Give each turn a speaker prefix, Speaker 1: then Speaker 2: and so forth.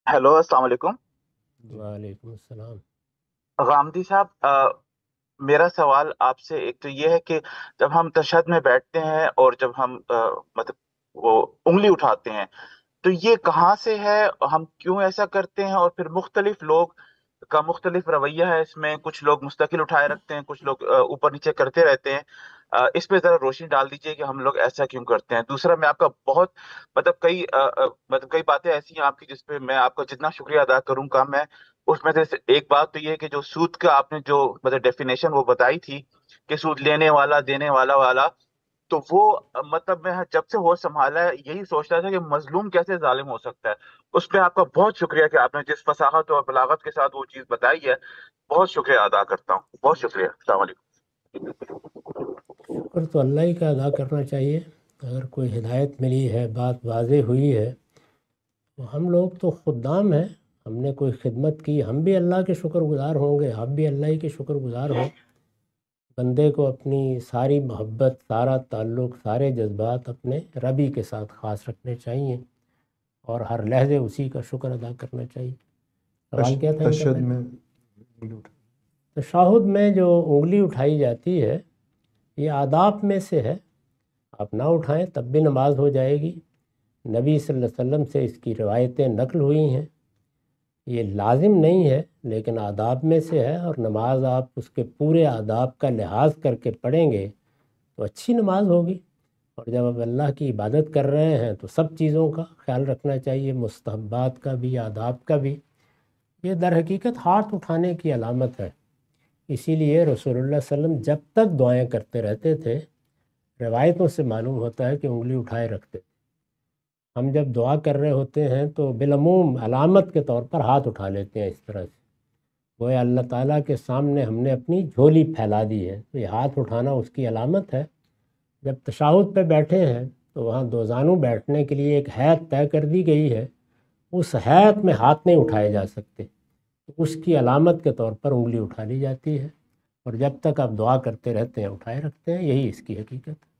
Speaker 1: Hello, अस्सलाम वालेकुम।
Speaker 2: वालेकुम अस्सलाम।
Speaker 1: गामदी साहब, मेरा सवाल आपसे एक तो ये है कि जब हम तशहद में बैठते हैं और जब हम मतलब वो उंगली उठाते हैं, तो ये कहाँ से है, हम क्यों ऐसा करते हैं, और फिर मुख्तलिफ लोग का मुख्तलिफ रवैया है इसमें। कुछ लोग मुस्तकिल उठाए रखते हैं, कुछ लोग ऊपर नीचे करते रहते हैं। इस पे जरा रोशनी डाल दीजिए कि हम लोग ऐसा क्यों करते हैं। दूसरा, मैं आपका बहुत मतलब मतलब कई बातें ऐसी हैं आपकी जिस पे मैं आपका जितना शुक्रिया अदा करूं कम है। उसमें से एक बात तो ये है कि जो सूद का आपने जो मतलब डेफिनेशन वो बताई थी कि सूद लेने वाला देने वाला वाला, तो वो मतलब मैं जब से होश संभाला है यही सोच रहा था कि मजलूम कैसे जालिम हो सकता है। उस पर आपका बहुत शुक्रिया कि आपने जिस फसाहत और बलागत के साथ वो चीज बताई है। बहुत शुक्रिया अदा करता हूँ, बहुत शुक्रिया। अस्सलाम वालेकुम।
Speaker 2: शुक्र तो अल्लाह ही का अदा करना चाहिए। अगर कोई हिदायत मिली है, बात वाज़ेह हुई है, तो हम लोग तो खुद्दाम हैं। हमने कोई खिदमत की, हम भी अल्लाह के शुक्रगुज़ार होंगे, आप भी अल्लाह ही के शुक्रगुज़ार हो। बंदे को अपनी सारी मोहब्बत, सारा ताल्लुक़, सारे जज्बात अपने रबी के साथ ख़ास रखने चाहिए और हर लहजे उसी का शुक्र अदा करना चाहिए। सवाल क्या था इनका
Speaker 3: तशद्दुद
Speaker 2: पहले?
Speaker 3: में उंगली उठा।
Speaker 2: तशहुद में जो उंगली उठाई जाती है, ये आदाब में से है। आप ना उठाएं तब भी नमाज हो जाएगी। नबी सल्लल्लाहु अलैहि वसल्लम से इसकी रवायतें नकल हुई हैं। ये लाजिम नहीं है लेकिन आदाब में से है, और नमाज आप उसके पूरे आदाब का लिहाज करके पढ़ेंगे तो अच्छी नमाज होगी। और जब आप अल्लाह की इबादत कर रहे हैं तो सब चीज़ों का ख्याल रखना चाहिए, मुस्तहब्बात का भी, आदाब का भी। ये दर हकीकत हाथ उठाने की अलामत है। इसीलिए रसूलुल्लाह सल्लल्लाहु अलैहि वसल्लम जब तक दुआएं करते रहते थे, रवायतों से मालूम होता है कि उंगली उठाए रखते। हम जब दुआ कर रहे होते हैं तो बिलमूम अलामत के तौर पर हाथ उठा लेते हैं इस तरह से, गोया अल्लाह ताला के सामने हमने अपनी झोली फैला दी है। तो ये हाथ उठाना उसकी अलामत है। जब तशाहुद पे बैठे हैं तो वहाँ दो जानू बैठने के लिए एक हैत तय कर दी गई है। उस हैत में हाथ नहीं उठाए जा सकते, तो उसकी अलामत के तौर पर उंगली उठा ली जाती है। और जब तक आप दुआ करते रहते हैं उठाए रखते हैं, यही इसकी हकीकत है।